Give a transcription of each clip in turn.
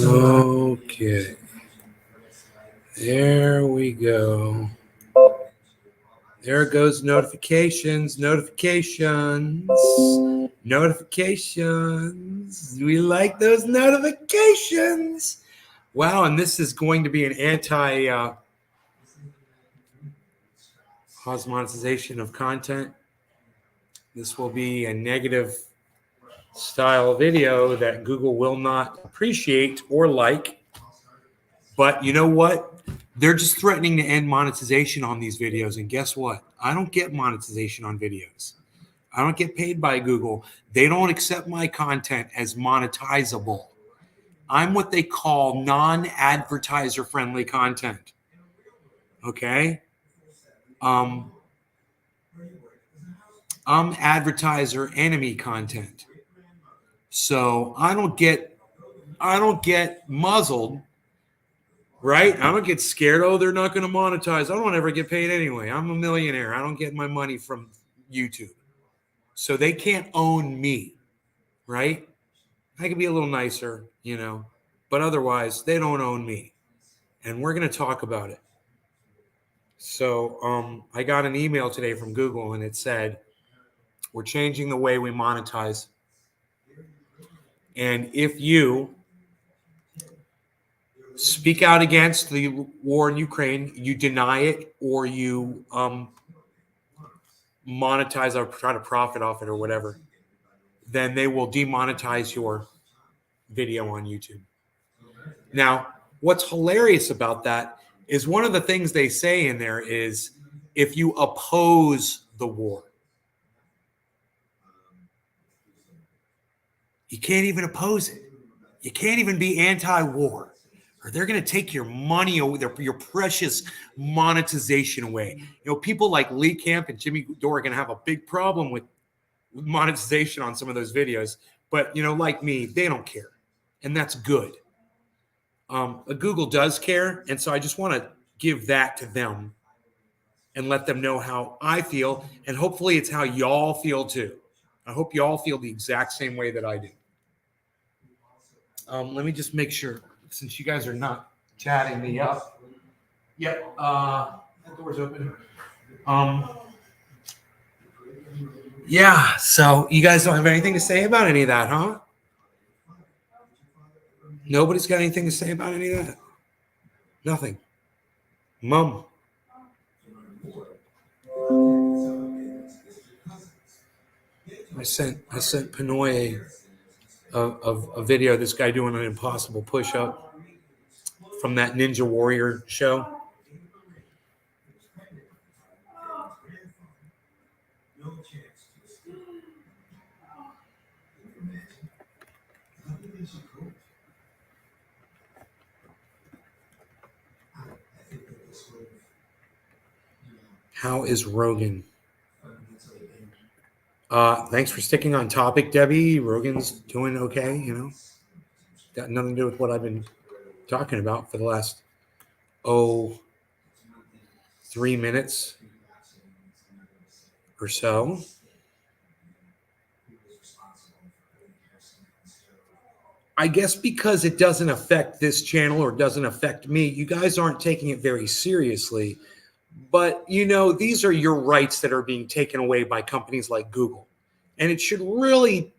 Okay. There we go. There goes notifications. We like those notifications. Wow, and this is going to be an monetization of content. This will be a negative style video that Google will not appreciate or like. But you know what? They're just threatening to end monetization on these videos. And guess what? I don't get monetization on videos. I don't get paid by Google. They don't accept my content as monetizable. I'm what they call non-advertiser friendly content. Okay? I'm advertiser enemy content. So I don't get muzzled, right? I don't get scared. Oh, they're not going to monetize. I don't ever get paid anyway. I'm a millionaire. I don't get my money from YouTube. So they can't own me, right? I can be a little nicer, but otherwise they don't own me. And we're going to talk about it. So I got an email today from Google and it said, we're changing the way we monetize. And if you speak out against the war in Ukraine, you deny it, or you monetize or try to profit off it or whatever, then they will demonetize your video on YouTube. Now, what's hilarious about that is one of the things they say in there is if you oppose the war. You can't even oppose it. You can't even be anti-war, or they're going to take your money away, your precious monetization away. People like Lee Camp and Jimmy Dore are going to have a big problem with monetization on some of those videos. But, like me, they don't care. And that's good. Google does care. And so I just want to give that to them and let them know how I feel. And hopefully it's how y'all feel too. I hope y'all feel the exact same way that I do. Let me just make sure, since you guys are not chatting me up. Yep, that door's open. Yeah, so you guys don't have anything to say about any of that, huh? Nobody's got anything to say about any of that? Nothing. Mom. I sent Pinoy a video of this guy doing an impossible push-up from that Ninja Warrior show. How is Rogan? Thanks for sticking on topic, Debbie. Rogan's doing okay, Got nothing to do with what I've been talking about for the last 3 minutes or so. I guess because it doesn't affect this channel or doesn't affect me, you guys aren't taking it very seriously. But, these are your rights that are being taken away by companies like Google. And it should really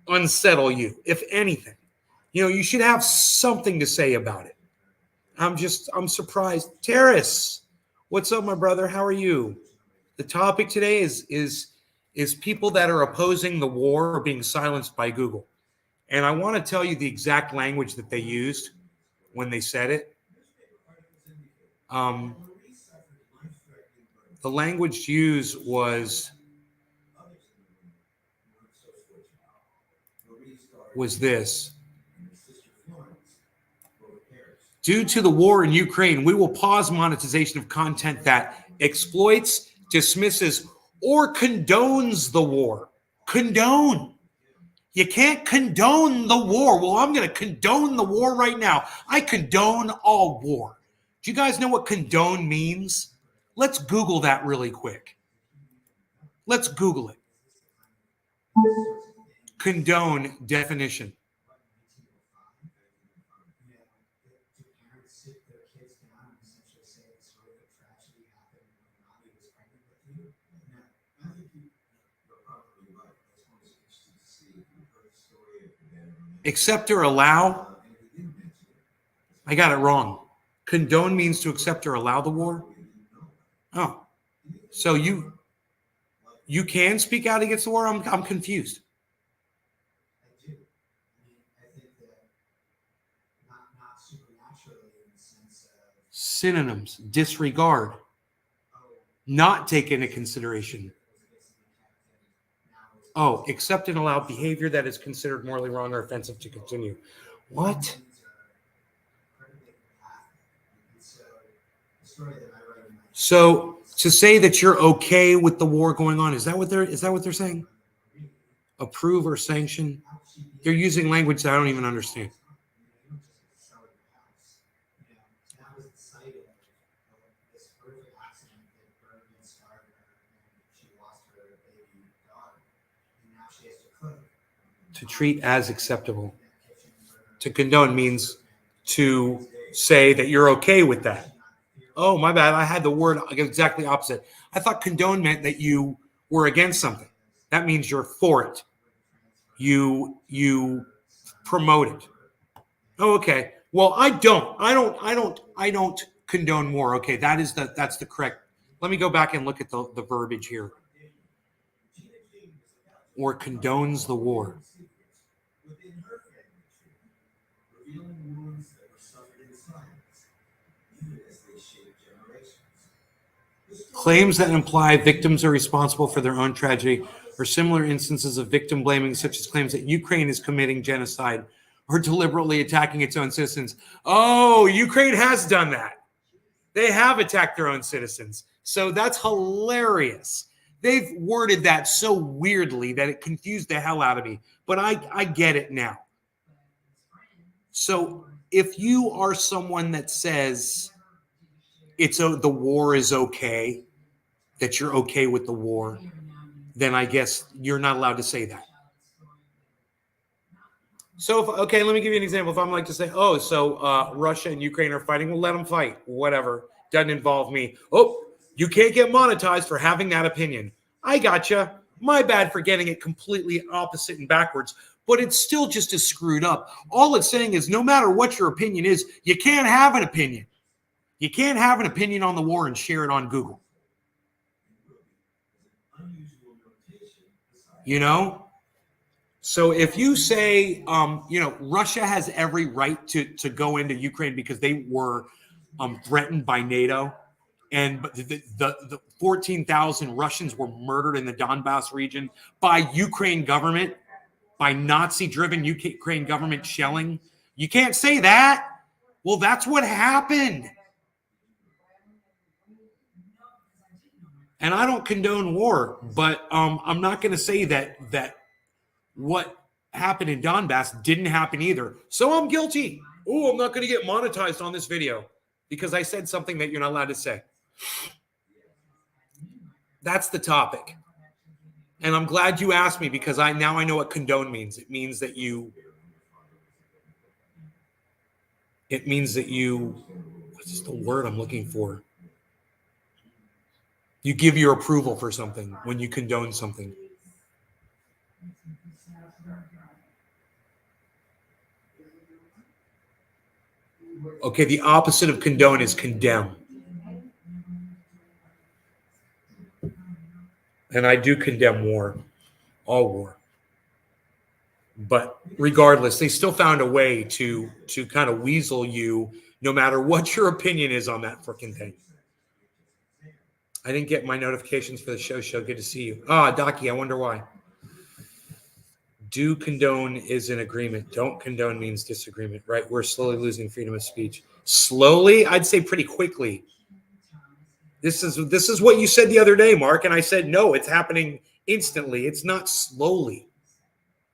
unsettle you, if anything. You should have something to say about it. I'm surprised. Terrace, what's up, my brother? How are you? The topic today is people that are opposing the war or being silenced by Google. And I want to tell you the exact language that they used when they said it. The language used was this. Due to the war in Ukraine, we will pause monetization of content that exploits, dismisses, or condones the war. Condone. You can't condone the war. Well, I'm going to condone the war right now. I condone all war. Do you guys know what condone means? Let's Google that really quick. Let's Google it. Condone definition. Accept or allow? I got it wrong. Condone means to accept or allow the war? Oh. So you can speak out against the war? I'm confused. Synonyms: disregard, not take into consideration. Oh, accept and allow behavior that is considered morally wrong or offensive to continue. What? So to say that you're okay with the war going on, is that what they're saying? Approve or sanction? They're using language that I don't even understand. To treat as acceptable. To condone means to say that you're okay with that. Oh, my bad. I had the word exactly opposite. I thought condone meant that you were against something. That means you're for it. You promote it. Oh, okay. Well, I don't condone war. Okay, that's the correct. Let me go back and look at the verbiage here. Or condones the war. Claims that imply victims are responsible for their own tragedy or similar instances of victim blaming, such as claims that Ukraine is committing genocide or deliberately attacking its own citizens. Oh, Ukraine has done that. They have attacked their own citizens. So that's hilarious. They've worded that so weirdly that it confused the hell out of me. But I get it now. So if you are someone that says the war is okay, that you're okay with the war, then I guess you're not allowed to say that. So, let me give you an example. If I'm like to say, Russia and Ukraine are fighting, well, let them fight. Whatever. Doesn't involve me. Oh, you can't get monetized for having that opinion. I gotcha. My bad for getting it completely opposite and backwards, but it's still just as screwed up. All it's saying is no matter what your opinion is, you can't have an opinion. You can't have an opinion on the war and share it on Google. So if you say, Russia has every right to go into Ukraine because they were threatened by NATO, and the 14,000 Russians were murdered in the Donbass region by Ukraine government, by Nazi-driven Ukraine government shelling. You can't say that. Well, that's what happened. And I don't condone war, but I'm not going to say that what happened in Donbass didn't happen either. So I'm guilty. Oh, I'm not going to get monetized on this video because I said something that you're not allowed to say. That's the topic. And I'm glad you asked me because I know what condone means. It means that you what's the word I'm looking for? You give your approval for something when you condone something. Okay, the opposite of condone is condemn. And I do condemn war, all war. But regardless, they still found a way to kind of weasel you no matter what your opinion is on that freaking thing. I didn't get my notifications for the show. Good to see you. Docky, I wonder why. Do condone is an agreement. Don't condone means disagreement, right? We're slowly losing freedom of speech. Slowly? I'd say pretty quickly. This is what you said the other day, Mark, and I said, no, it's happening instantly. It's not slowly.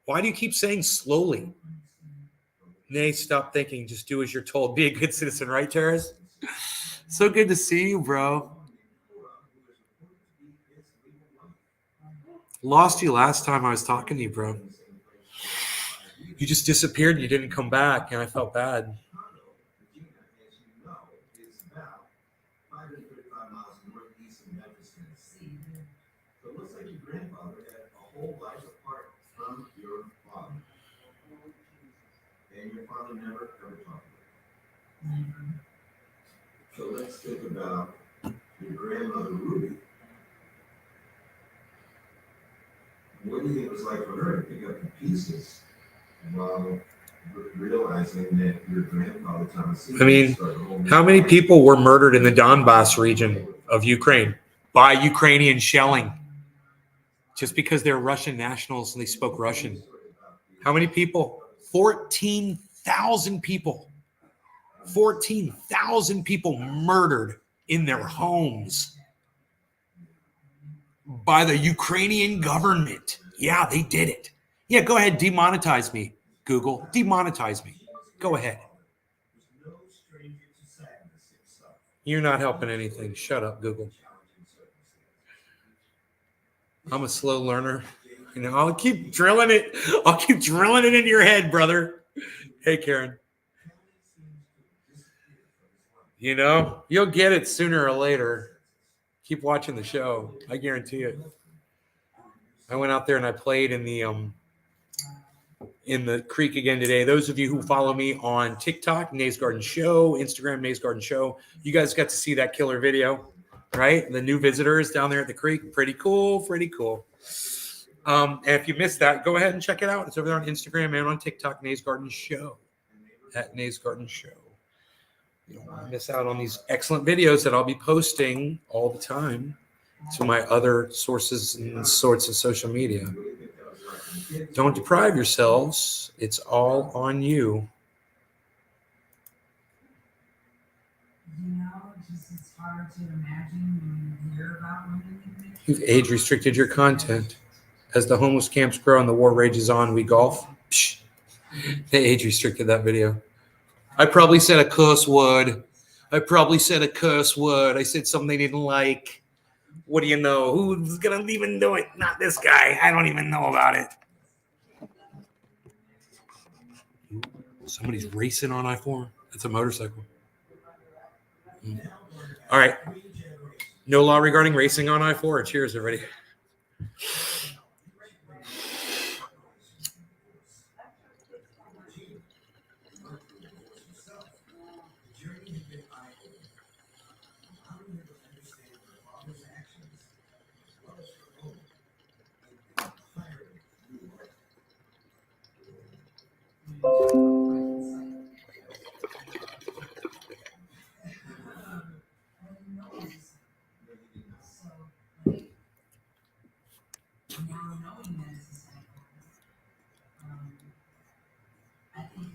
Why do you keep saying slowly? Nay, stop thinking. Just do as you're told. Be a good citizen, right, Terrace? So good to see you, bro. Lost you last time I was talking to you, bro. You just disappeared and you didn't come back, and I felt bad. So let's think about your grandmother Ruby. What do you think it was like for her to pick up the pieces while realizing that your grandfather Thomas? I mean, how many people were murdered in the Donbass region of Ukraine by Ukrainian shelling just because they're Russian nationals and they spoke Russian? How many people? 14,000 people. 14,000 people murdered in their homes by the Ukrainian government. Yeah, they did it. Yeah, go ahead, demonetize me, Google. Demonetize me. Go ahead. You're not helping anything. Shut up, Google. I'm a slow learner. You know, I'll keep drilling it. I'll keep drilling it into your head, brother. Hey, Karen. You know, you'll get it sooner or later. Keep watching the show. I guarantee it. I went out there and I played in the creek again today. Those of you who follow me on TikTok, Nays Garden Show, Instagram, Nays Garden Show, you guys got to see that killer video, right? The new visitors down there at the creek. Pretty cool, pretty cool. And if you missed that, go ahead and check it out. It's over there on Instagram and on TikTok, Nays Garden Show, at Nays Garden Show. You don't want to miss out on these excellent videos that I'll be posting all the time to my other sources and sorts of social media. Don't deprive yourselves. It's all on you. It's hard to imagine when you hear about women. You've age restricted your content. As the homeless camps grow and the war rages on, we golf. Psh, they age restricted that video. I probably said a curse word. I said something they didn't like. What do you know? Who's going to even do it? Not this guy. I don't even know about it. Somebody's racing on I-4. That's a motorcycle. All right. No law regarding racing on I-4. Cheers, everybody.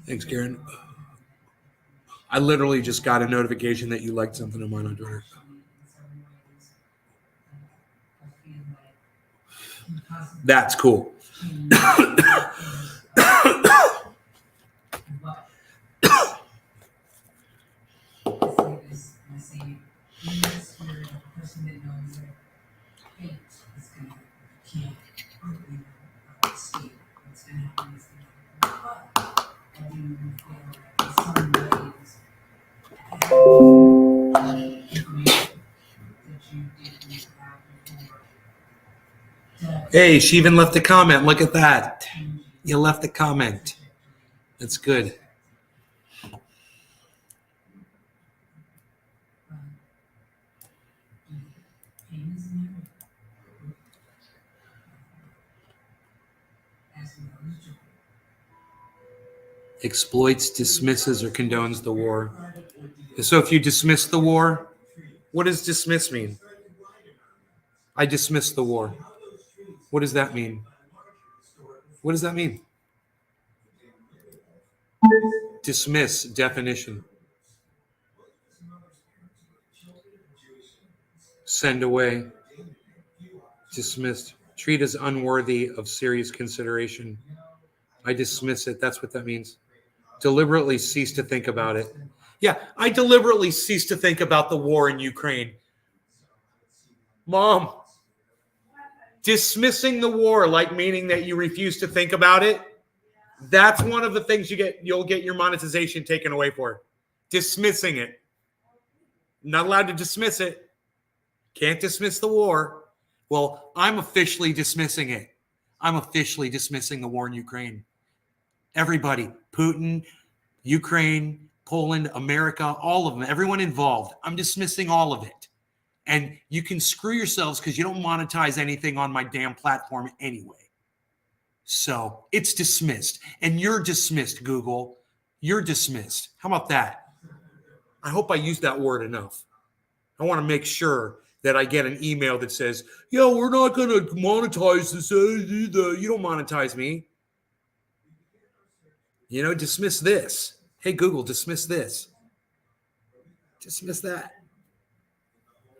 Thanks, Karen. I literally just got a notification that you liked something of mine on Twitter. That's cool. Hey, she even left a comment. Look at that. You left a comment. That's good. Exploits, dismisses, or condones the war. So if you dismiss the war, what does dismiss mean? I dismiss the war. What does that mean? What does that mean? Dismiss, definition. Send away. Dismissed. Treat as unworthy of serious consideration. I dismiss it. That's what that means. Deliberately cease to think about it. Yeah, I deliberately cease to think about the war in Ukraine. Mom, Dismissing the war, like meaning that you refuse to think about it, that's one of the things you'll get your monetization taken away for. Dismissing it. Not allowed to dismiss it. Can't dismiss the war. Well, I'm officially dismissing it. I'm officially dismissing the war in Ukraine. Everybody, Putin, Ukraine, Poland, America, all of them, everyone involved. I'm dismissing all of it. And you can screw yourselves because you don't monetize anything on my damn platform anyway. So it's dismissed. And you're dismissed, Google. You're dismissed. How about that? I hope I used that word enough. I want to make sure that I get an email that says, yeah, we're not going to monetize this either. You don't monetize me. You know, dismiss this. Hey, Google, dismiss this. Dismiss that.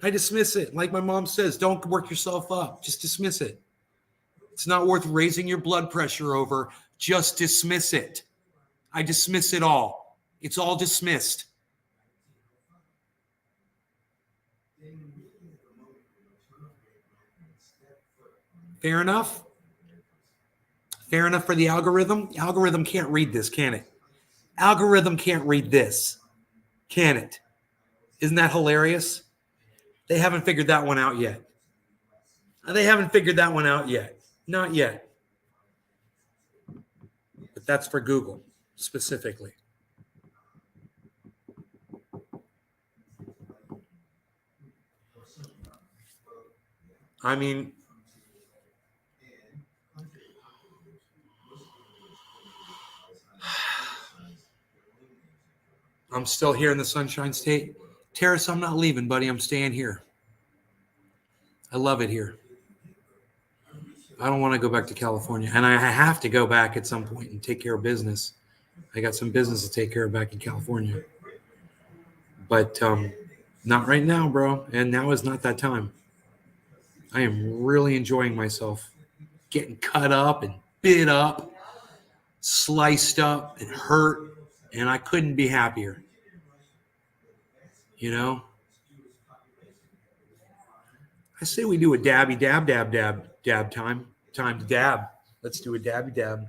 I dismiss it. Like my mom says, don't work yourself up. Just dismiss it. It's not worth raising your blood pressure over. Just dismiss it. I dismiss it all. It's all dismissed. Fair enough? Fair enough for the algorithm? Algorithm can't read this, can it? Algorithm can't read this, can it? Isn't that hilarious? They haven't figured that one out yet. They haven't figured that one out yet. Not yet. But that's for Google specifically. I mean, I'm still here in the Sunshine State. Terrace, I'm not leaving, buddy. I'm staying here. I love it here. I don't want to go back to California. And I have to go back at some point and take care of business. I got some business to take care of back in California. But not right now, bro. And now is not that time. I am really enjoying myself. Getting cut up and bit up, sliced up and hurt. And I couldn't be happier. You know? I say we do a dabby dab time. Time to dab. Let's do a dabby dab.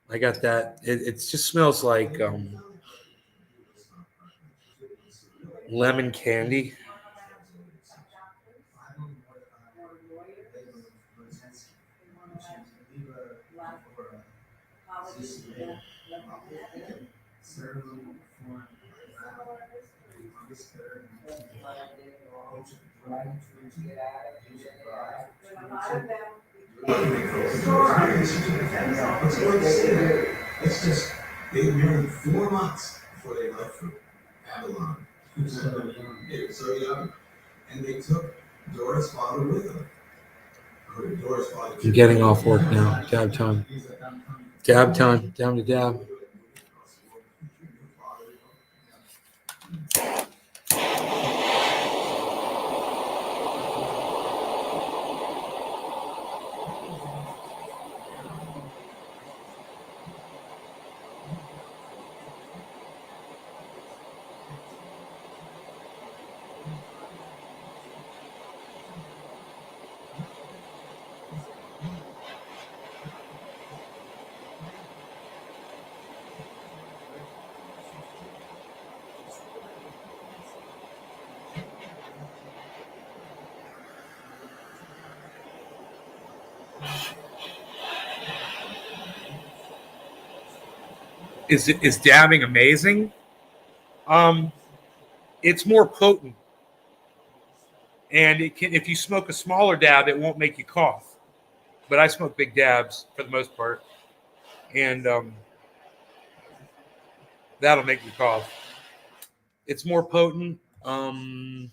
I got that. It just smells like lemon candy. It's just, they married 4 months before they left for Babylon. So young. And they took Dora's father with them. I'm getting off work now. Dab time. Dab time. Down to dab. Is dabbing amazing? It's more potent, and it can. If you smoke a smaller dab, it won't make you cough. But I smoke big dabs for the most part, and that'll make you cough. It's more potent. The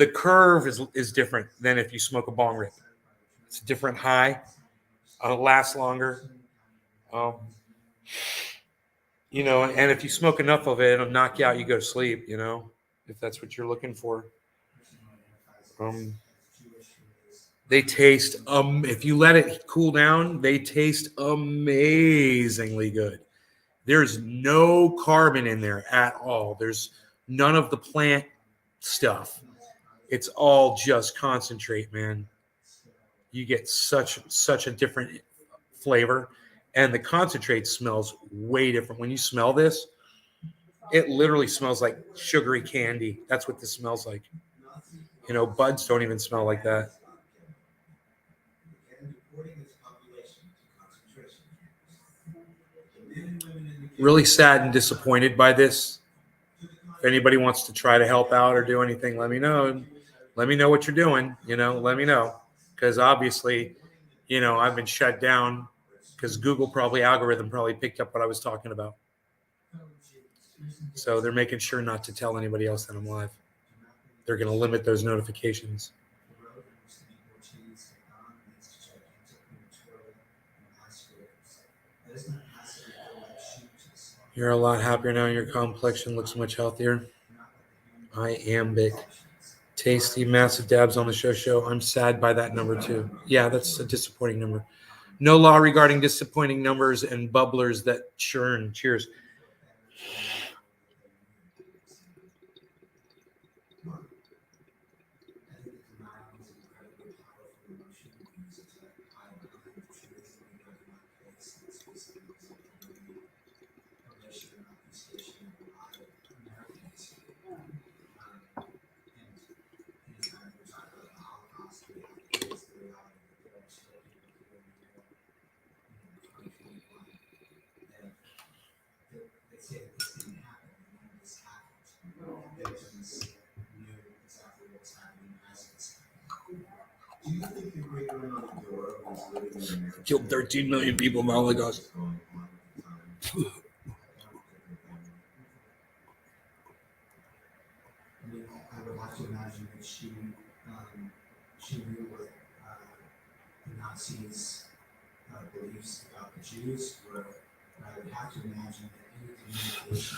curve is different than if you smoke a bong rip. It's a different high. It'll last longer. You know, and if you smoke enough of it, it'll knock you out. You go to sleep, you know, if that's what you're looking for. They taste if you let it cool down, they taste amazingly good. There's no carbon in there at all. There's none of the plant stuff. It's all just concentrate, man. You get such a different flavor, and the concentrate smells way different. When you smell this, it literally smells like sugary candy. That's what this smells like. You know, buds don't even smell like that. Really sad and disappointed by this. If anybody wants to try to help out or do anything, let me know. Let me know what you're doing. You know, let me know. Because obviously, you know, I've been shut down because Google algorithm probably picked up what I was talking about. So they're making sure not to tell anybody else that I'm live. They're going to limit those notifications. You're a lot happier now. Your complexion looks much healthier. Iambic. Tasty, massive dabs on the show. I'm sad by that number too. Yeah, that's a disappointing number. No law regarding disappointing numbers and bubblers that churn. Cheers. Killed 13 million people in the Holocaust. I would have to imagine that she knew what the Nazis' beliefs about the Jews were. I would have to imagine that any communication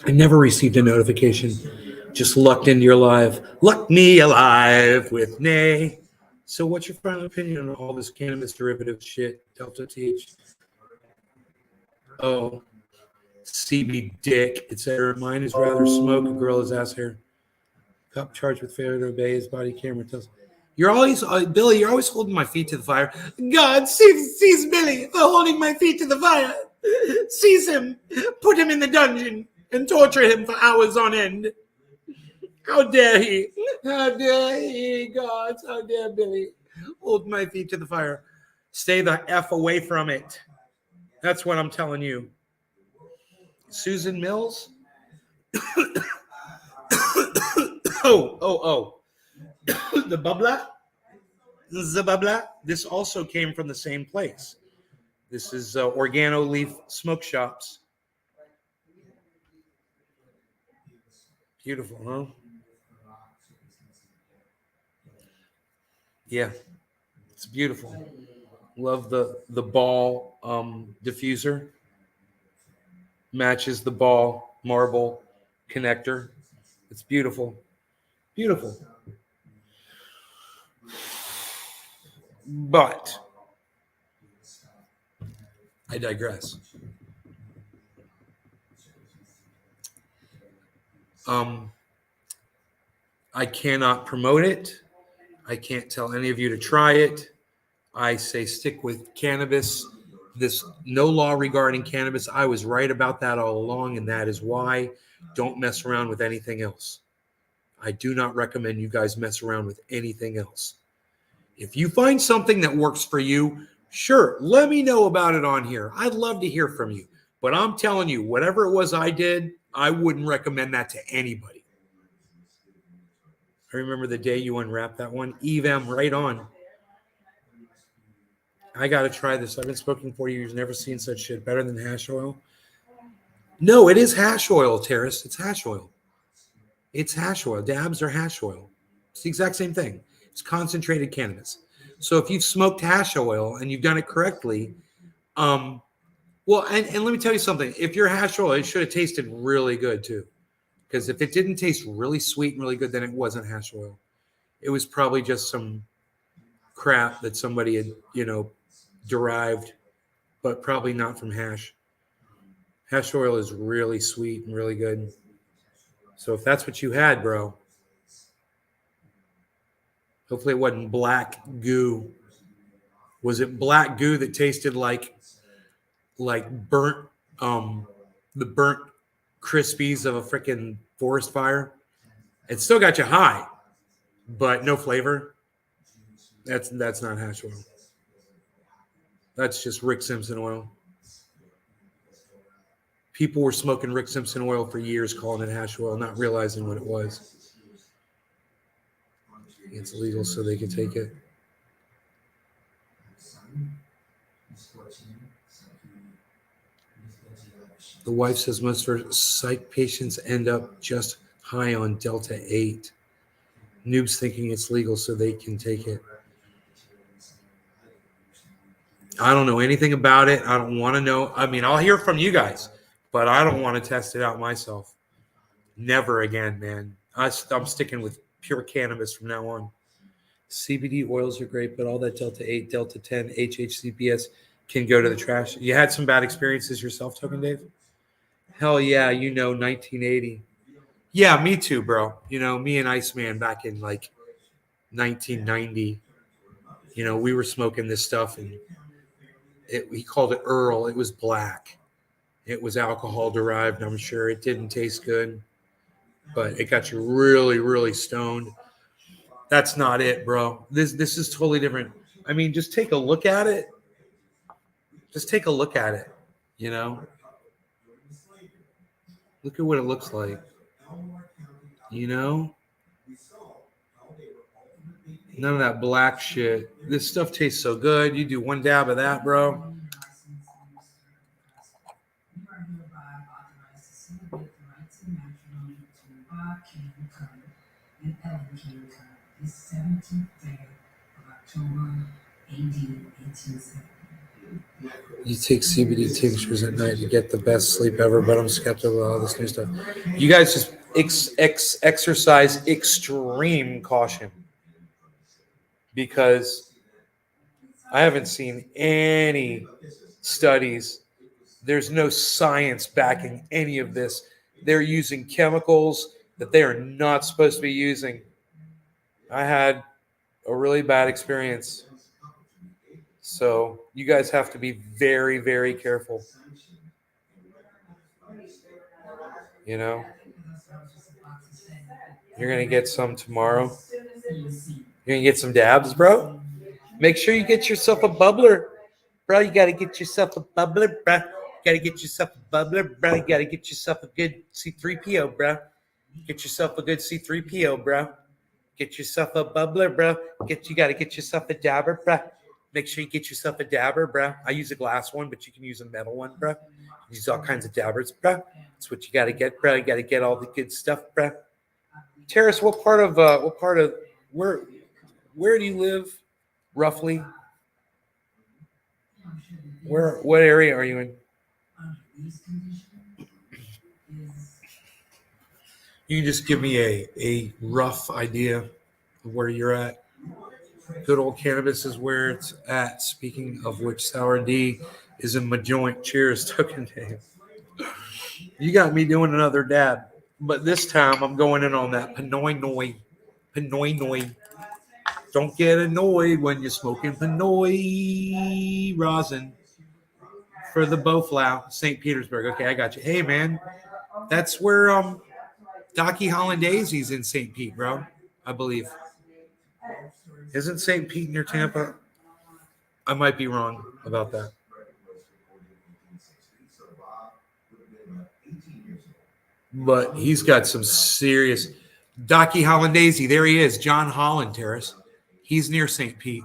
I never received a notification. Just lucked into your live. Luck me alive with nay. So what's your final opinion on all this cannabis derivative shit? Delta TH. Oh. CB dick, etc. Mine is rather smoke. A girl is ass hair. Cup charged with failure to obey his body camera tells. You're always, Billy, you're always holding my feet to the fire. God sees Billy holding my feet to the fire. Sees him, put him in the dungeon, and torture him for hours on end. How dare he? How dare he, God? How dare Billy hold my feet to the fire? Stay the F away from it. That's what I'm telling you. Susan Mills? oh. The bubbler? The bubbler? This also came from the same place. This is Organo Leaf Smoke Shops. Beautiful, huh? Yeah, it's beautiful. Love the ball diffuser. Matches the ball marble connector. It's beautiful. Beautiful. But I digress. I cannot promote it. I can't tell any of you to try it. I say stick with cannabis. This no law regarding cannabis. I was right about that all along, and that is why don't mess around with anything else. I do not recommend you guys mess around with anything else. If you find something that works for you, sure, let me know about it on here. I'd love to hear from you. But I'm telling you, whatever it was I did, I wouldn't recommend that to anybody. I remember the day you unwrapped that one. Eve M, right on. I got to try this. I've been smoking 4 years, never seen such shit. Better than hash oil? No, it is hash oil, Terrace. It's hash oil. It's hash oil. Dabs are hash oil. It's the exact same thing. It's concentrated cannabis. So if you've smoked hash oil and you've done it correctly, well, and let me tell you something. If you're hash oil, it should have tasted really good too, Because if it didn't taste really sweet and really good, then it wasn't hash oil. It was probably just some crap that somebody had, derived, but probably not from hash. Hash oil is really sweet and really good. So if that's what you had, bro, hopefully it wasn't black goo. Was it black goo that tasted like burnt the burnt crispies of a freaking forest fire? It still got you high, but no flavor. That's not hash oil. That's just Rick Simpson oil. People were smoking Rick Simpson oil for years, calling it hash oil, not realizing what it was. It's illegal, so they can take it. The wife says most of her psych patients end up just high on Delta 8. Noobs thinking it's legal, so they can take it. I don't know anything about it. I don't want to know. I mean, I'll hear from you guys, but I don't want to test it out myself. Never again, man. I'm sticking with pure cannabis from now on. CBD oils are great, but all that Delta 8, Delta 10, HHCPS can go to the trash. You had some bad experiences yourself, Token Dave? Hell yeah, 1980. Yeah, me too, bro. Me and Iceman back in like 1990. We were smoking this stuff, and he called it Earl. It was black. It was alcohol derived. I'm sure it didn't taste good, but it got you really, really stoned. That's not it, bro. This is totally different. I mean, just take a look at it. Just take a look at it. Look at what it looks like. None of that black shit. This stuff tastes so good. You do one dab of that, bro. The 17th day of October, AD 1870. You take CBD tinctures at night to get the best sleep ever, but I'm skeptical of all this new stuff. You guys just exercise extreme caution, because I haven't seen any studies. There's no science backing any of this. They're using chemicals that they are not supposed to be using. I had a really bad experience. So you guys have to be very, very careful. You're going to get some tomorrow. You're going to get some dabs, bro. Make sure you get yourself a bubbler. Bro, you got to get yourself a bubbler, bro. You got to get yourself a bubbler, bro. You got to get yourself a good C3PO, bro. Get yourself a good C3PO, bro. Get yourself a bubbler, bro. You got to get yourself a dabber, bro. Make sure you get yourself a dabber, bro. I use a glass one, but you can use a metal one, bro. Use all kinds of dabbers, bro. That's what you got to get, bro. You got to get all the good stuff, bro. Terrace, what part of where do you live, roughly? What area are you in? You can just give me a rough idea of where you're at. Good old cannabis is where it's at. Speaking of which, Sour D is in my joint. Cheers, Token Dave. You got me doing another dab, but this time I'm going in on that Pinoy Noi. Pinoy Noi. Don't get annoyed when you're smoking Pinoy rosin for the Boflau, St. Petersburg. Okay, I got you. Hey, man, that's where Docky Hollandaise's in St. Pete, bro. I believe. Isn't St. Pete near Tampa? I might be wrong about that. But he's got some serious Docky Hollandaise. There he is, John Holland, Terrace. He's near St. Pete.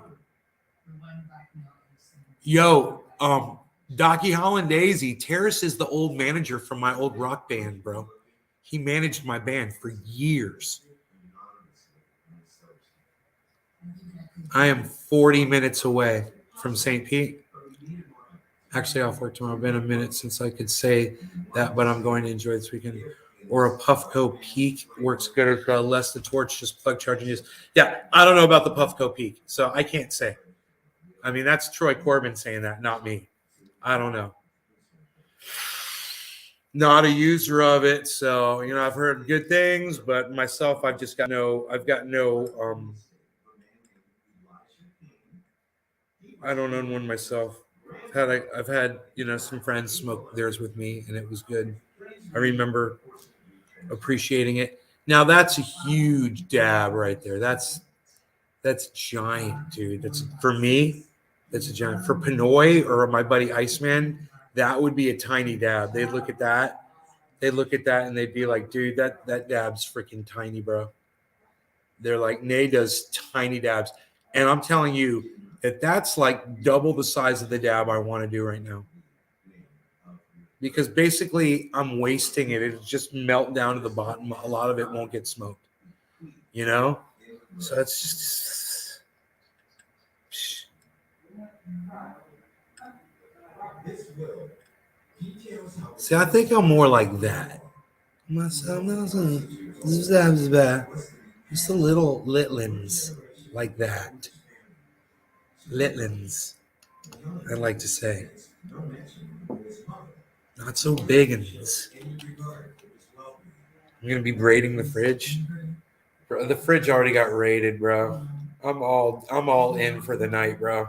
Yo, Docky Hollandaise, Terrace is the old manager from my old rock band, bro. He managed my band for years. I am 40 minutes away from St. Pete. Actually, off work tomorrow. It's been a minute since I could say that, but I'm going to enjoy this weekend. or a Puffco Peak works good or less. The torch just plug charging is. Yeah, I don't know about the Puffco Peak, so I can't say. I mean, that's Troy Corbin saying that, not me. I don't know. Not a user of it, so I've heard good things, but myself, I've got no. I don't own one myself. I've had some friends smoke theirs with me, and it was good. I remember appreciating it. Now that's a huge dab right there. That's giant, dude. That's for me. That's a giant. For Pinoy or my buddy Iceman, that would be a tiny dab. They'd look at that. They'd look at that and they'd be like, dude, that dab's freaking tiny, bro. They're like, Nay does tiny dabs. And I'm telling you that's like double the size of the dab I want to do right now. Because basically I'm wasting it. It'll just melt down to the bottom. A lot of it won't get smoked. So it's just see, I think I'm more like that. Just a little litlins like that. Litlins, I like to say. Not so big uns. I'm gonna be raiding the fridge. Bro, the fridge already got raided, bro. I'm all in for the night, bro.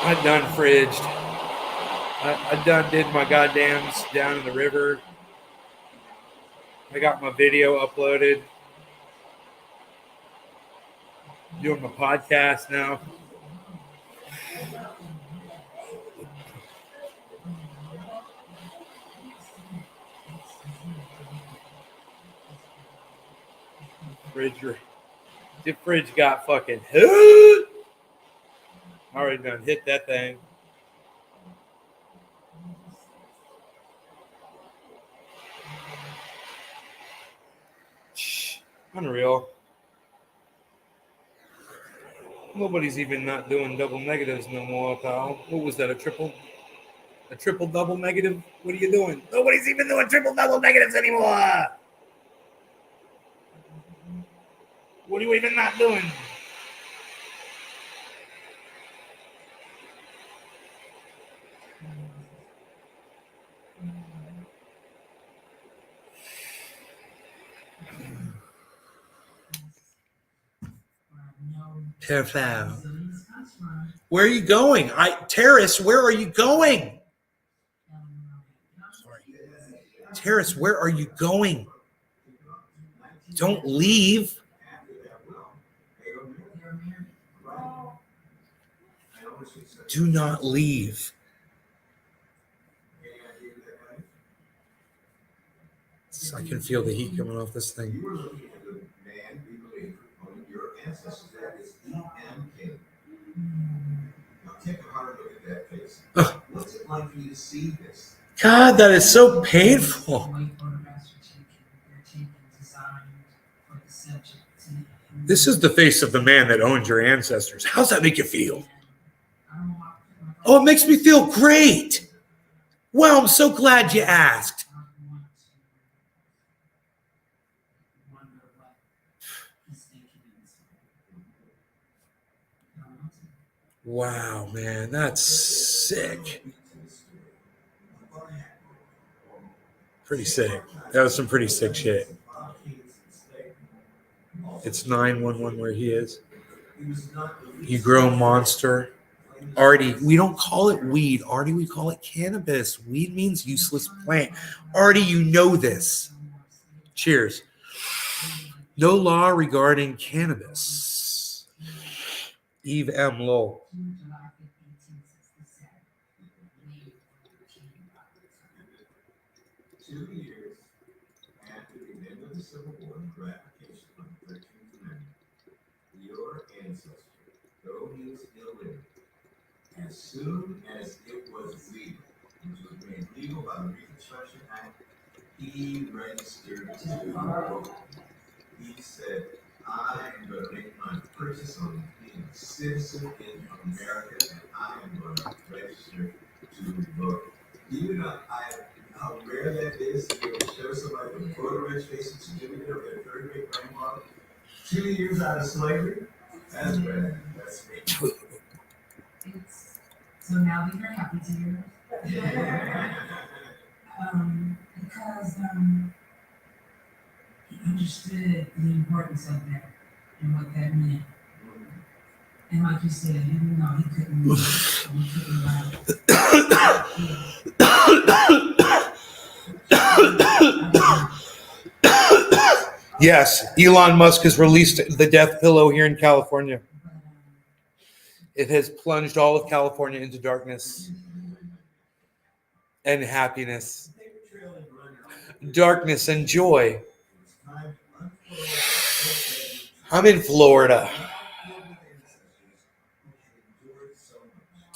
I done fridged. I done did my goddams down in the river. I got my video uploaded. Doing my podcast now. The fridge got fucking hit. Already done hit that thing. Unreal. Nobody's even not doing double negatives no more, pal. What was that? A triple double negative? What are you doing? Nobody's even doing triple double negatives anymore. What are you even not doing? Perfect. Where are you going? Terrace, where are you going? Sorry. Terrace, where are you going? Don't leave. Do not leave. I can feel the heat coming off this thing. Oh. What's it like for you to see this? God, that is so painful. This is the face of the man that owned your ancestors. How's that make you feel? Oh, it makes me feel great. Well, I'm so glad you asked. Wow, man, that's sick. Pretty sick. That was some pretty sick shit. It's 911 where he is. You grow a monster. Artie, we don't call it weed. Artie, we call it cannabis. Weed means useless plant. Artie, you know this. Cheers. No law regarding cannabis. Eve M. Lowell. After the end of the Civil War and the ratification of the 13th Amendment, your ancestor, though he was illegal, as soon as it was legal, which was made legal by the Reconstruction Act, he registered to vote. He said, I am going to make my purchase on being a citizen in America, and I am going to register to vote. Do you know how rare that is? 2 years out of slavery? That's great. That's great. So now these are happy tears. Because he understood the importance of that and what that meant. And like you said, even though he couldn't Yes, Elon Musk has released the death pillow here in California. It has plunged all of California into darkness and happiness, darkness and joy. I'm in Florida,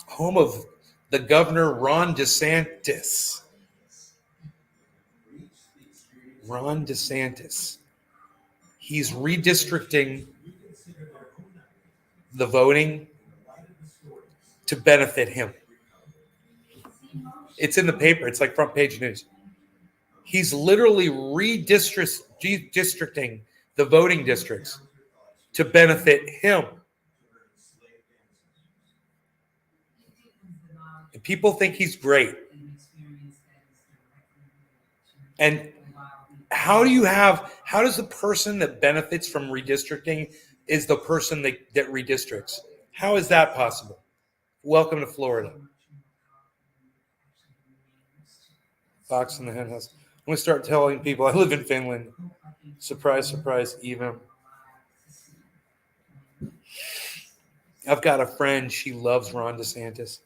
home of the governor Ron DeSantis. Ron DeSantis. He's redistricting the voting to benefit him. It's in the paper. It's like front page news. He's literally redistricting the voting districts to benefit him. And people think he's great. And how does the person that benefits from redistricting is the person that redistricts? How is that possible? Welcome to Florida. Fox in the hen house. I'm going to start telling people I live in Finland. Surprise, surprise, even. I've got a friend. She loves Ron DeSantis.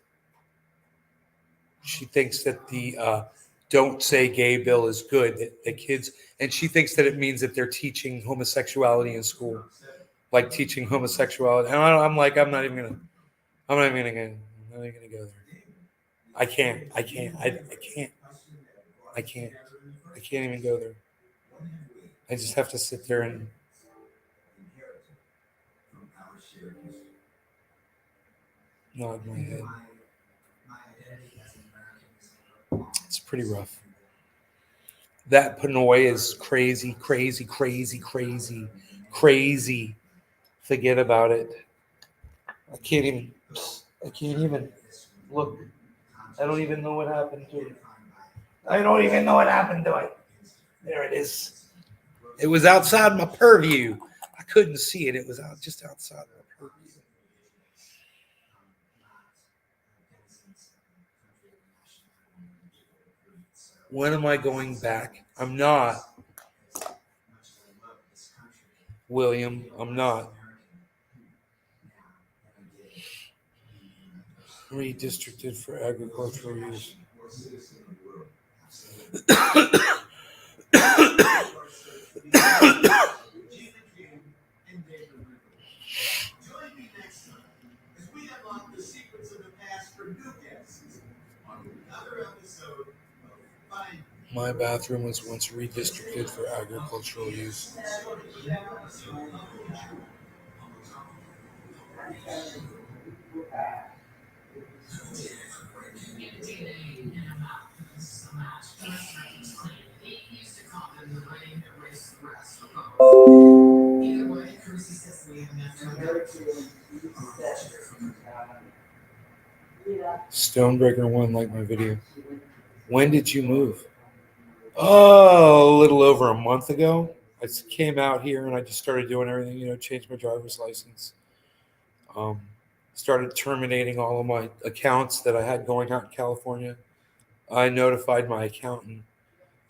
She thinks that the Don't Say Gay bill is good. That the kids, and she thinks that it means that they're teaching homosexuality in school, like teaching homosexuality. And I'm like, I'm not even gonna go there. I can't even go there. I just have to sit there and nod my head. It's pretty rough. That Pinoy is crazy. Forget about it. I can't even look. I don't even know what happened to it. There it is. It was outside my purview. I couldn't see it. It was just outside my purview. When am I going back? I'm not. William, I'm not. Redistricted for agricultural use. My bathroom was once redistricted for agricultural use. Stonebreaker 1 liked my video. When did you move? Oh, a little over a month ago. I came out here and I just started doing everything, changed my driver's license. Started terminating all of my accounts that I had going out in California. I notified my accountant,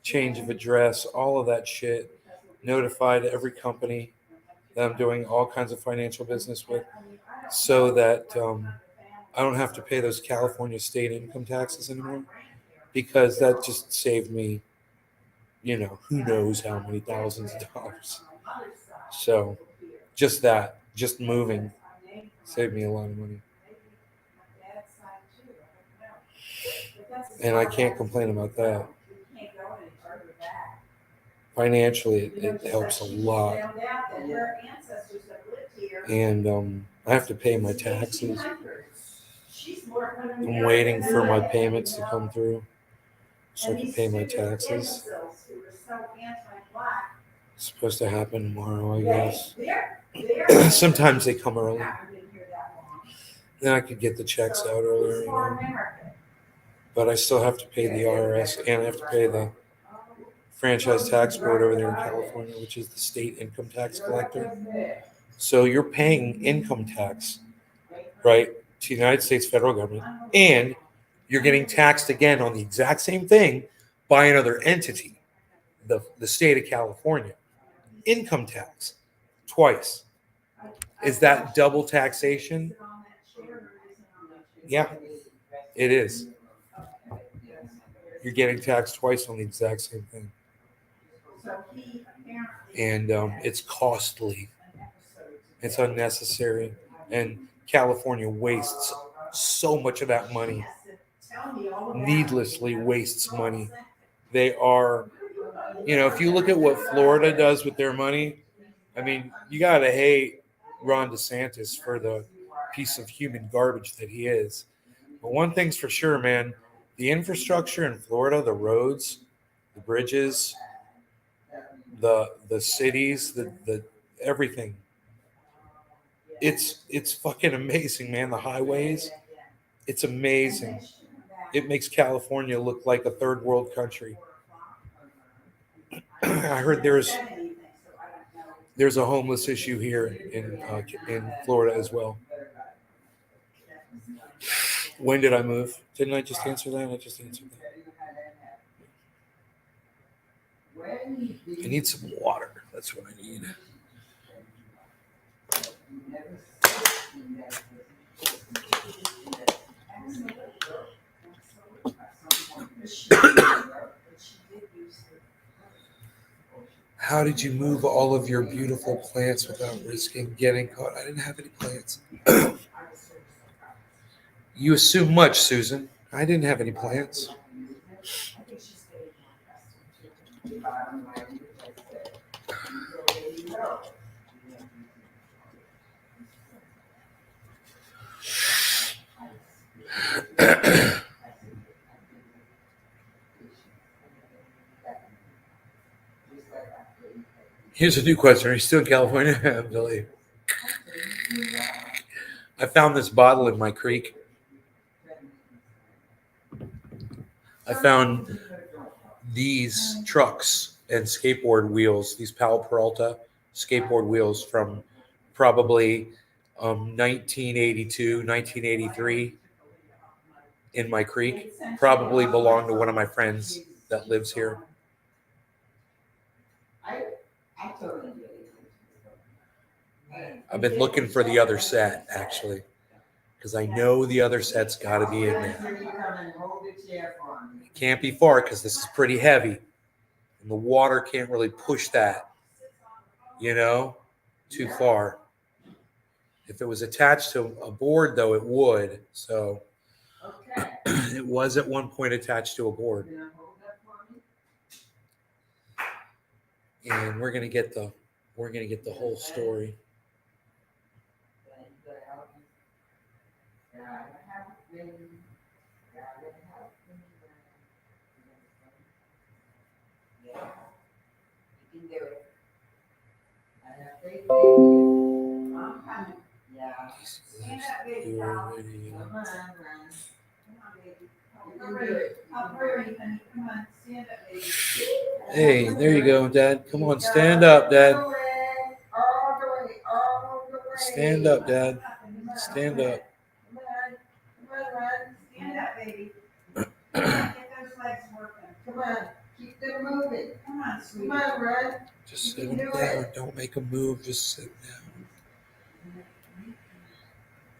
change of address, all of that shit. Notified every company that I'm doing all kinds of financial business with so that I don't have to pay those California state income taxes anymore, because that just saved me, who knows how many thousands of dollars. So just moving saved me a lot of money. And I can't complain about that. Financially, it helps a lot. And I have to pay my taxes. I'm waiting for my payments to come through so I can pay my taxes. It's supposed to happen tomorrow, I guess. Sometimes they come early. Then I could get the checks out earlier, but I still have to pay the IRS and I have to pay the franchise tax board over there in California, which is the state income tax collector. So you're paying income tax, right, to the United States federal government, and you're getting taxed again on the exact same thing by another entity, the state of California. Income tax, twice. Is that double taxation? Yeah, it is. You're getting taxed twice on the exact same thing. And it's costly. It's unnecessary. And California wastes so much of that money, needlessly wastes money. They are, if you look at what Florida does with their money, I mean, you got to hate Ron DeSantis for the piece of human garbage that he is. But one thing's for sure, man, the infrastructure in Florida, the roads, the bridges, the cities, the everything. It's fucking amazing, man. The highways, it's amazing. It makes California look like a third world country. I heard there's a homeless issue here in Florida as well. When did I move? Didn't I just answer that? I just answered that. I need some water. That's what I need. How did you move all of your beautiful plants without risking getting caught? I didn't have any plants. You assume much, Susan. I didn't have any plants. Here's a new question. Are you still in California? Billy. I found this bottle in my creek. I found these trucks and skateboard wheels, these Powell Peralta skateboard wheels from probably 1982, 1983 in my creek. Probably belong to one of my friends that lives here. I've been looking for the other set, actually, because I know the other set's got to be in there. It can't be far because this is pretty heavy, and the water can't really push that, too far. If it was attached to a board, though, it would. So it was at one point attached to a board. And we're gonna get the whole story. Hey, there you go, Dad. Come on, stand up, Dad. Stand up, Dad. Stand up. Stand up, baby. Get those legs working. Come on, keep them moving. Come on, sweetie. Come on, Run. Just sit him down. Don't make him move. Just sit down.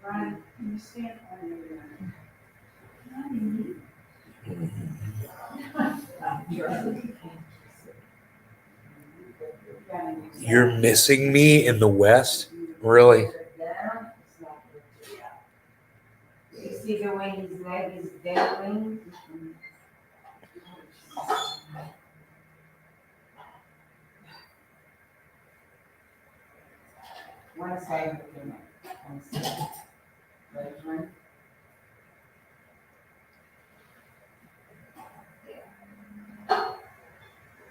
Ryan, can you stand on your You're missing me in the West? Really? You see the way his leg is dangling? One side of the neck. One side. Right one.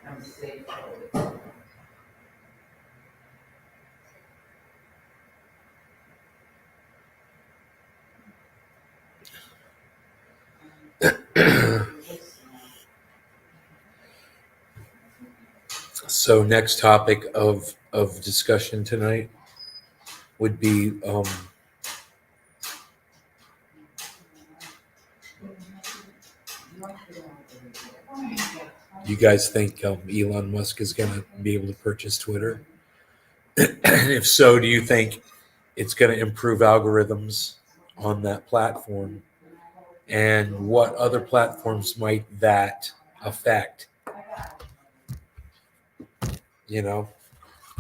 I'm safe. So next topic of discussion tonight would be you guys think Elon Musk is going to be able to purchase Twitter? And if so, do you think it's going to improve algorithms on that platform? And what other platforms might that affect? You know,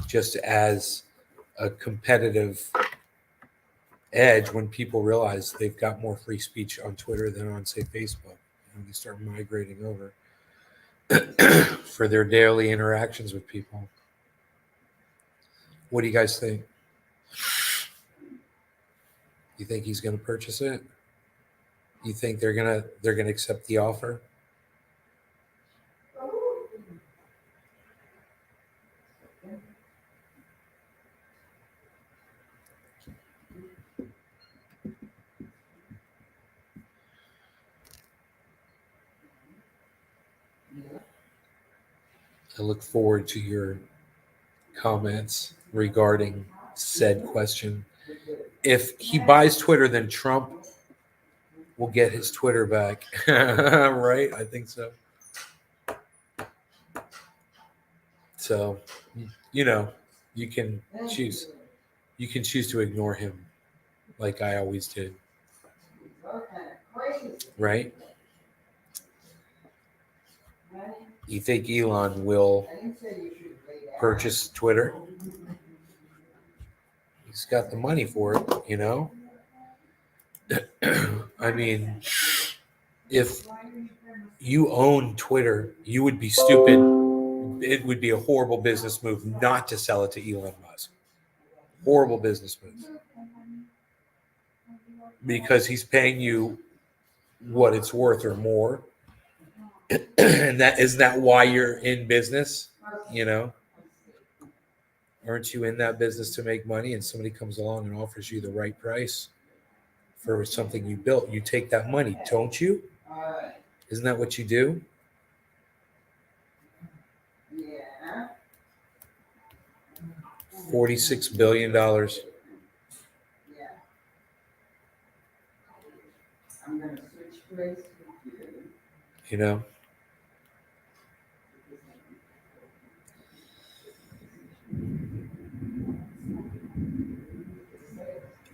just as a competitive edge when people realize they've got more free speech on Twitter than on, say, Facebook. They start migrating over for their daily interactions with people. What do you guys think? You think he's going to purchase it? You think they're gonna accept the offer? I look forward to your comments regarding said question. If he buys Twitter, then Trump will get his Twitter back. Right? I think so. So, you can choose. You can choose to ignore him, like I always did. Right? You think Elon will purchase Twitter? He's got the money for it, I mean, if you own Twitter, you would be stupid. It would be a horrible business move not to sell it to Elon Musk. Horrible business move. Because he's paying you what it's worth or more. And isn't that why you're in business? Aren't you in that business to make money? And somebody comes along and offers you the right price for something you built, you take that money, don't you? Isn't that what you do? $46 billion. You know?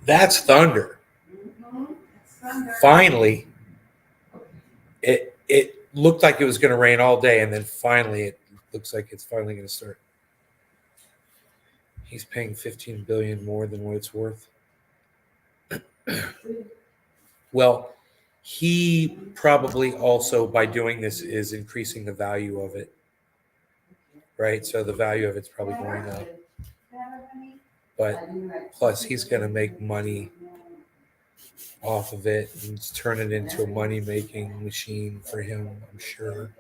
That's thunder. Finally, it looked like it was going to rain all day, and then finally it looks like it's finally going to start. He's paying $15 billion more than what it's worth. Well, he probably also, by doing this, is increasing the value of it, right? So the value of it's probably going up. But plus, he's going to make money off of it and turn it into a money-making machine for him, I'm sure.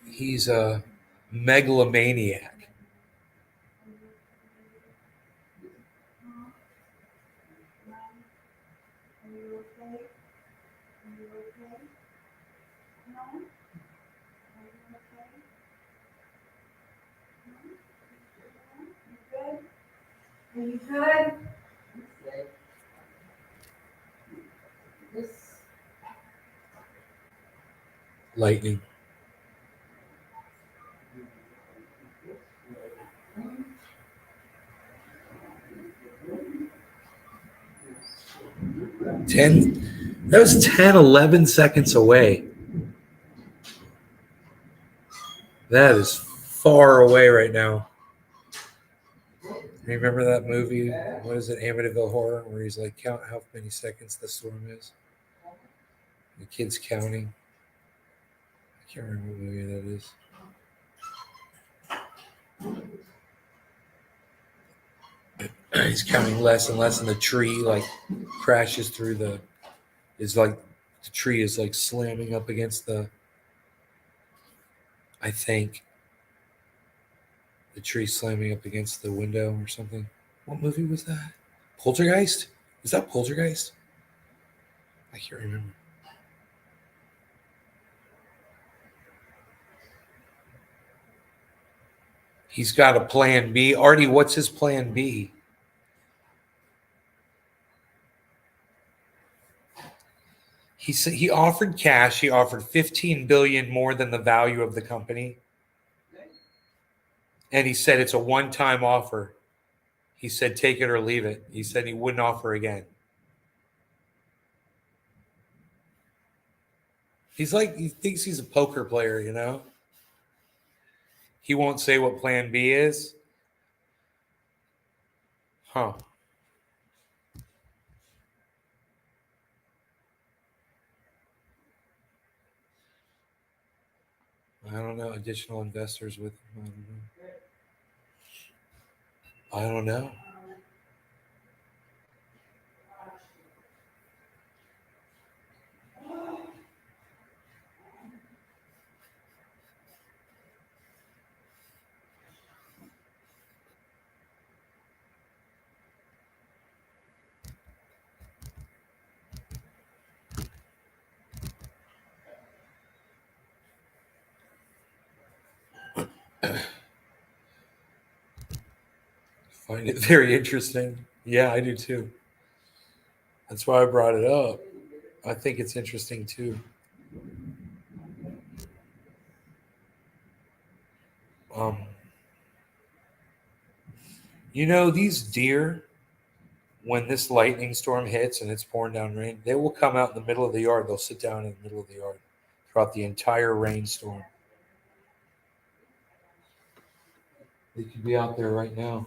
He's a megalomaniac. Are you good? Lightning. That was 10, 11 seconds away. That is far away right now. Remember that movie? What is it, Amityville Horror, where he's like, count how many seconds the storm is? The kid's counting. I can't remember what movie that is. He's counting less and less, and the tree like crashes through the tree is like slamming up against I think the tree slamming up against the window or something. What movie was that? Poltergeist? Is that Poltergeist? I can't remember. He's got a plan B. Artie, what's his plan B? He said he offered cash. He offered 15 billion more than the value of the company. And he said it's a one-time offer. He said take it or leave it. He said he wouldn't offer again. He's like, he thinks he's a poker player, you know? He won't say what plan B is. Huh. I don't know. Additional investors with him. I don't know. Find it very interesting. Yeah, I do too. That's why I brought it up. I think it's interesting too. Um, you know, these deer, when this lightning storm hits and it's pouring down rain, they will come out in the middle of the yard. They'll sit down in the middle of the yard throughout the entire rainstorm. They could be out there right now.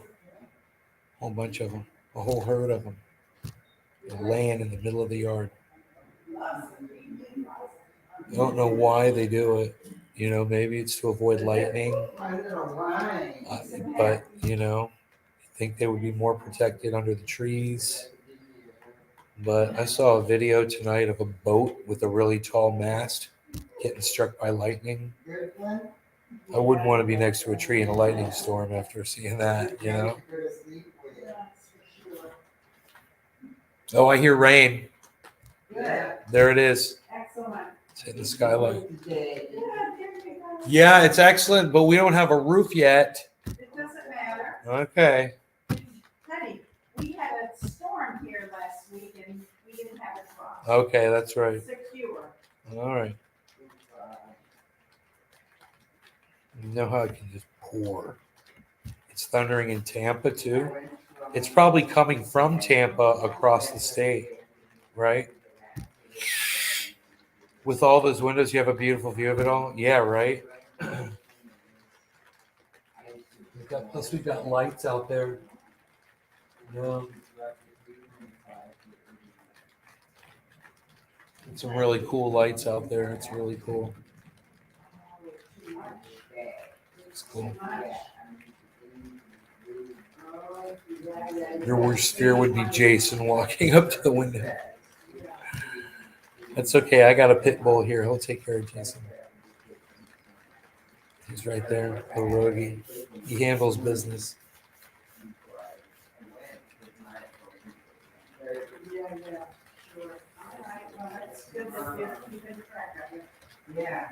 A whole bunch of them, a whole herd of them. They're laying in the middle of the yard. I don't know why they do it. You know, maybe it's to avoid lightning. But, you know, I think they would be more protected under the trees. But I saw a video tonight of a boat with a really tall mast getting struck by lightning. I wouldn't want to be next to a tree in a lightning storm after seeing that, you know? Oh, I hear rain. There it is. It's hitting the skylight. Yeah, it's excellent, but we don't have a roof yet. It doesn't matter. Okay. Honey, we had a storm here last week and we didn't have a frost. Okay, that's right. Secure. All right. You know how it can just pour. It's thundering in Tampa too. It's probably coming from Tampa across the state, right? With all those windows, you have a beautiful view of it all. Yeah, right. Plus, we've got lights out there. Yeah. Some really cool lights out there. It's really cool. It's cool. Your worst fear would be Jason walking up to the window. That's okay. I got a pit bull here. He'll take care of Jason. He's right there, the roadie. He handles business. Yeah.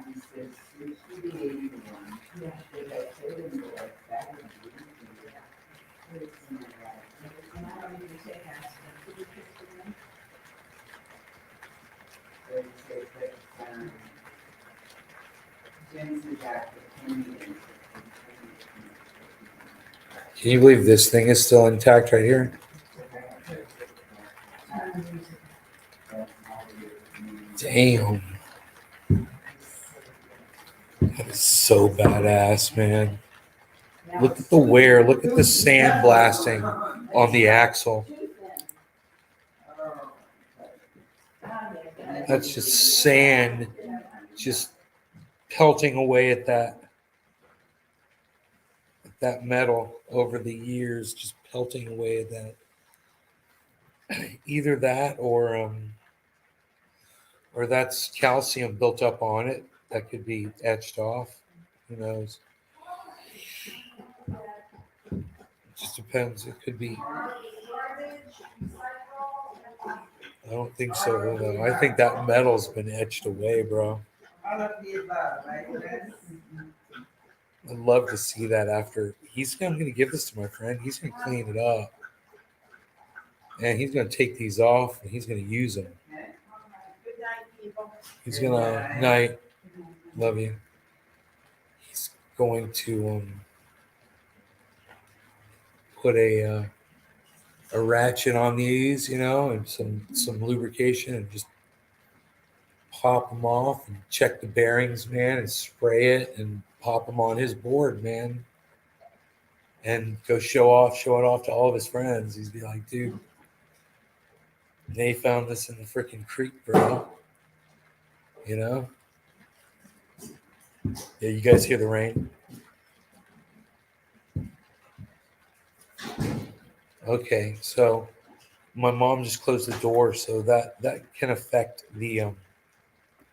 Can you believe this thing is still intact right here? Damn. That is so badass, man. Look at the wear. Look at the sand blasting on the axle. That's just sand just pelting away at that metal over the years, just pelting away at that. Either that or that's calcium built up on it that could be etched off. Who knows? It just depends. It could be. I don't think so. Hold on. I think that metal's been etched away, bro. I I'd love to see that after. I'm going to give this to my friend. He's going to clean it up. And he's going to take these off and he's going to use them. Good night, people. He's going to, night, love you. He's going to put a ratchet on these, and some lubrication and just pop them off and check the bearings, man, and spray it and pop them on his board, man. And go show it off to all of his friends. He's be like, dude, they found this in the freaking creek, bro. Yeah, you guys hear the rain? Okay, so my mom just closed the door, so that can affect the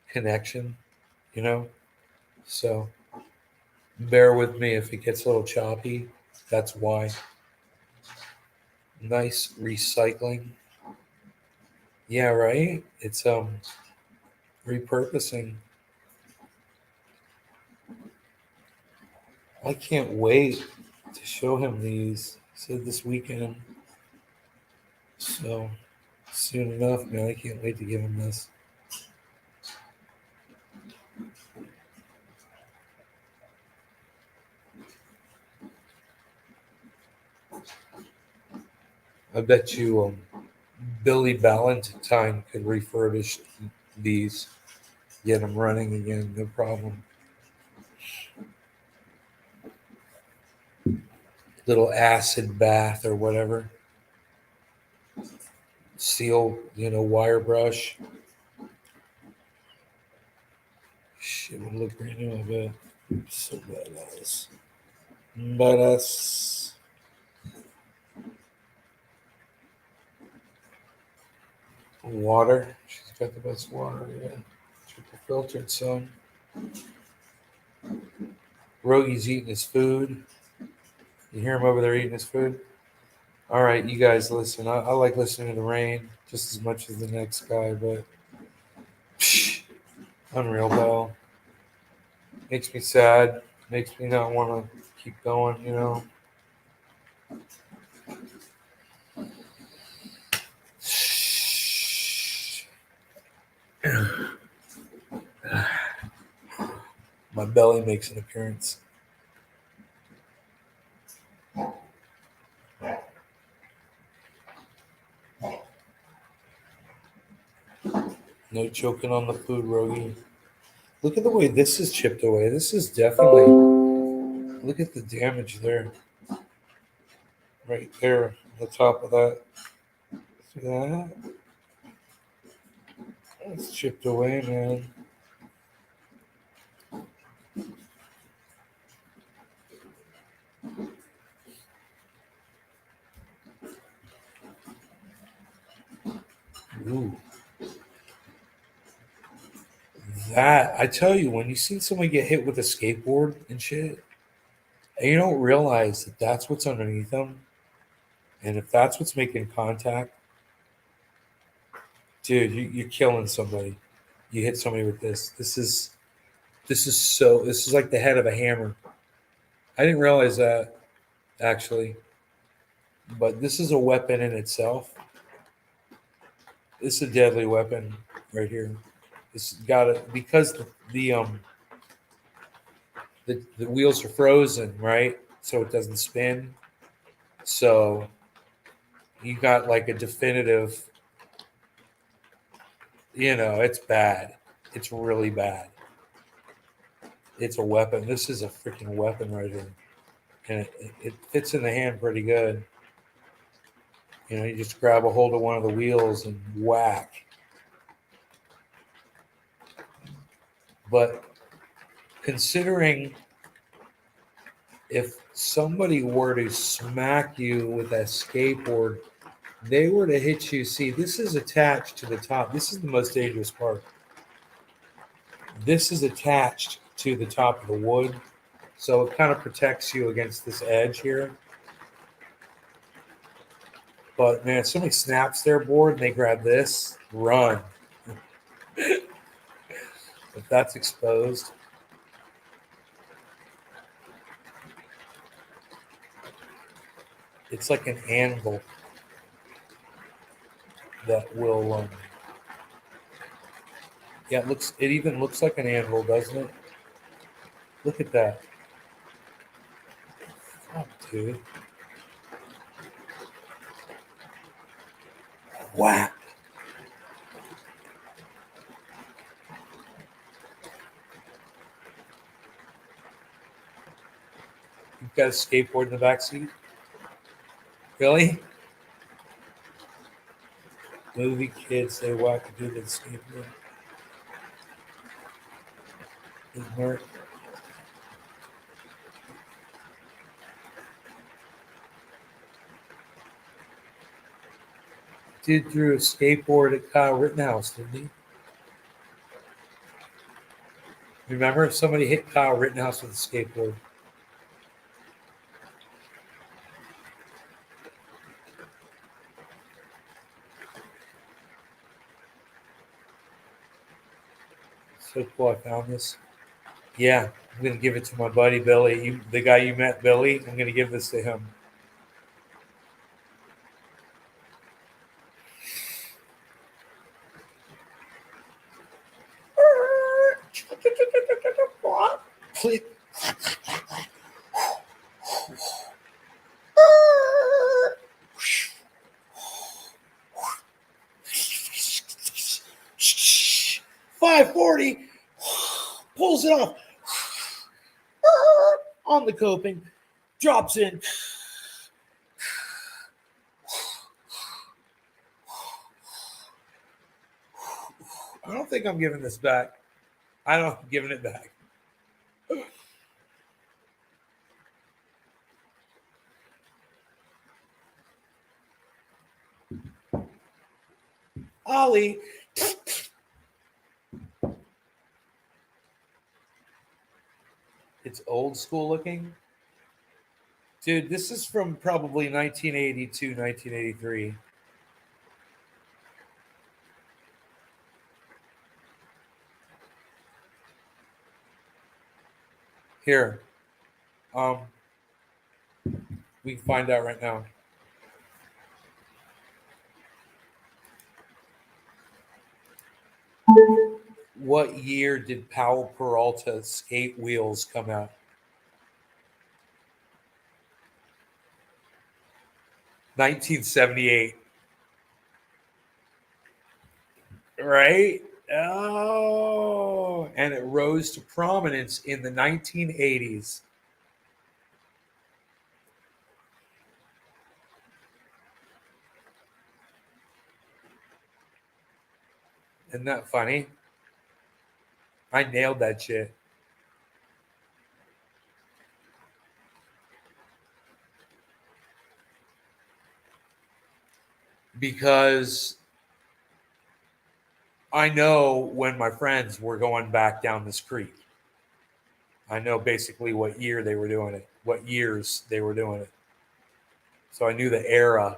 connection, So bear with me if it gets a little choppy. That's why. Nice recycling. Yeah, right? It's repurposing. I can't wait to show him these. Said this weekend. So soon enough, man, I can't wait to give him this. I bet you Billy Ballantyne could refurbish these, get them running again, no problem. Little acid bath or whatever. Steel, wire brush. Shit would look brand new, I bet. So badass. Badass. Water. She's got the best water, yeah. Triple filtered, son. Rogi's eating his food. You hear him over there eating his food? All right, you guys listen. I like listening to the rain just as much as the next guy, but unreal, though. Makes me sad. Makes me not want to keep going, My belly makes an appearance. No choking on the food, Rogi. Look at the way this is chipped away. This is definitely. Look at the damage there. Right there, on the top of that. See that? It's chipped away, man. Ooh. That, I tell you, when you see someone get hit with a skateboard and shit, and you don't realize that that's what's underneath them, and if that's what's making contact, dude, you're killing somebody. You hit somebody with this. This is like the head of a hammer. I didn't realize that, actually, but this is a weapon in itself. This is a deadly weapon right here. This got it because the wheels are frozen, right? So it doesn't spin. So you got like a definitive, it's bad. It's really bad. It's a weapon. This is a freaking weapon right here. And it fits in the hand pretty good. You just grab a hold of one of the wheels and whack. But considering if somebody were to smack you with a skateboard, they were to hit you. See, this is attached to the top. This is the most dangerous part. This is attached to the top of the wood. So it kind of protects you against this edge here. But man, if somebody snaps their board and they grab this, run. If that's exposed. It's like an anvil that will. Yeah, it even looks like an anvil, doesn't it? Look at that. Oh, dude. Whack. You've got a skateboard in the back seat? Really? Movie kids, they whack a dude with a skateboard. Ignorant. Dude threw a skateboard at Kyle Rittenhouse, didn't he? Remember, somebody hit Kyle Rittenhouse with a skateboard. So cool, I found this. Yeah, I'm gonna give it to my buddy Billy. The guy you met, Billy. I'm gonna give this to him. Click. 540 pulls it off on the coping, drops in. I don't think I'm giving this back. I don't I'm giving it back. Ollie. It's old school looking. Dude, this is from probably 1982, 1983. Here. We can find out right now. What year did Powell Peralta skate wheels come out? 1978. Right? Oh, and it rose to prominence in the 1980s. Isn't that funny? I nailed that shit. Because I know when my friends were going back down this creek. I know basically what year they were doing it, what years they were doing it. So I knew the era.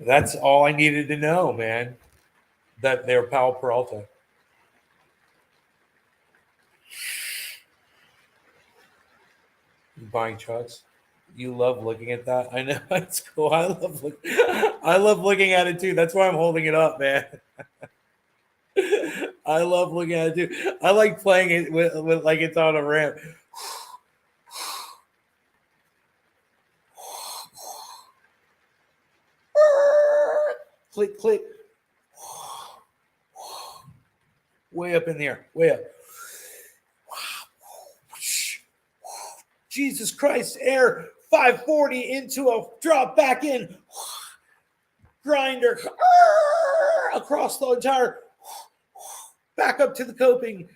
That's all I needed to know, man. That they're Powell Peralta. You buying chucks? You love looking at that. I know it's cool. I love looking at it too. That's why I'm holding it up, man. I love looking at it too. I like playing it with like it's on a ramp. Click, click. Way up in the air. Way up. Jesus Christ, air 540 into a drop back in. Grinder across the entire, back up to the coping.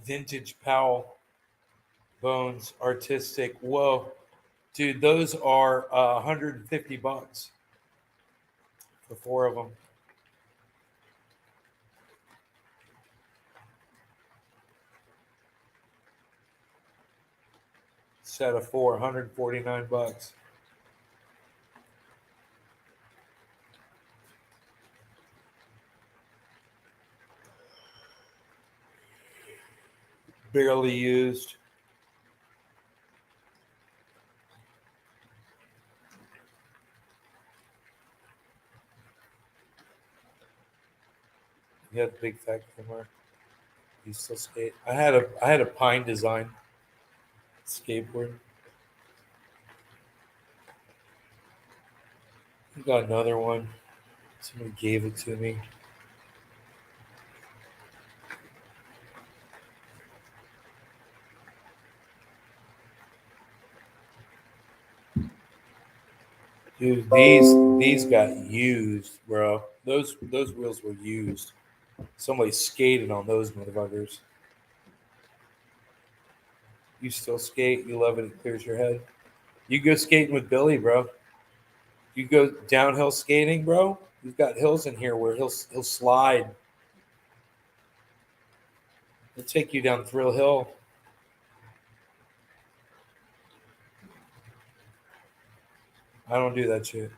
Vintage Powell bones, artistic. Whoa, dude, those are $150 for 4 of them. Set of 4, $149. Barely used. You have the big fat camera. You still skate. I had a Pine Design skateboard. I got another one. Somebody gave it to me. Dude, these got used, bro. Those wheels were used. Somebody skated on those motherfuckers. You still skate? You love it? It clears your head. You go skating with Billy, bro. You go downhill skating, bro. We've got hills in here where he'll slide. He'll take you down Thrill Hill. I don't do that shit.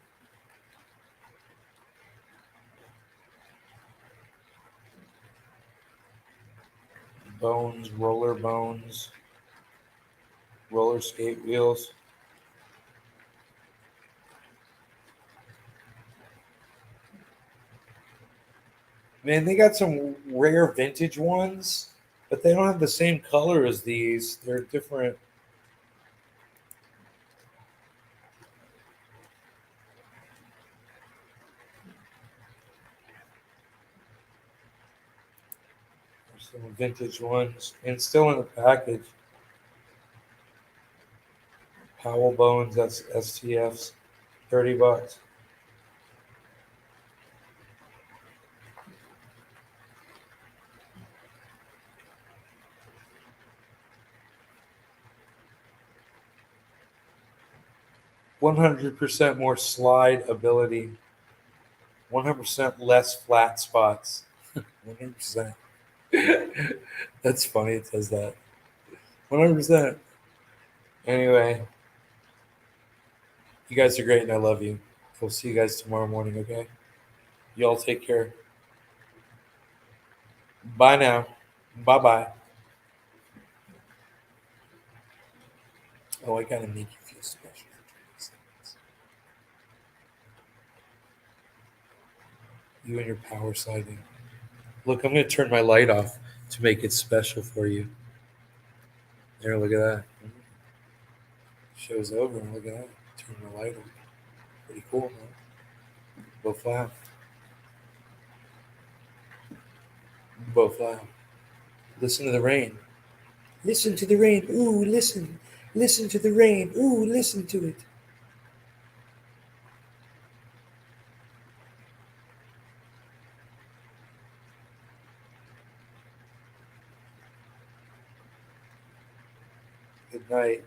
Bones, roller skate wheels. Man, they got some rare vintage ones, but they don't have the same color as these. They're different. There's some vintage ones, and still in the package. Powell Bones, that's STFs, $30. 100% more slide ability. 100% less flat spots. 100%. That's funny. It says that. 100%. Anyway, you guys are great, and I love you. We'll see you guys tomorrow morning. Okay. Y'all take care. Bye now. Bye bye. Oh, I gotta make you feel special. You and your power sliding. Look, I'm gonna turn my light off to make it special for you. There, look at that. Show's over. Look at that. Turn the light on. Pretty cool, man. Both laugh. Both laugh. Listen to the rain. Listen to the rain. Ooh, listen. Listen to the rain. Ooh, listen to it. Good night.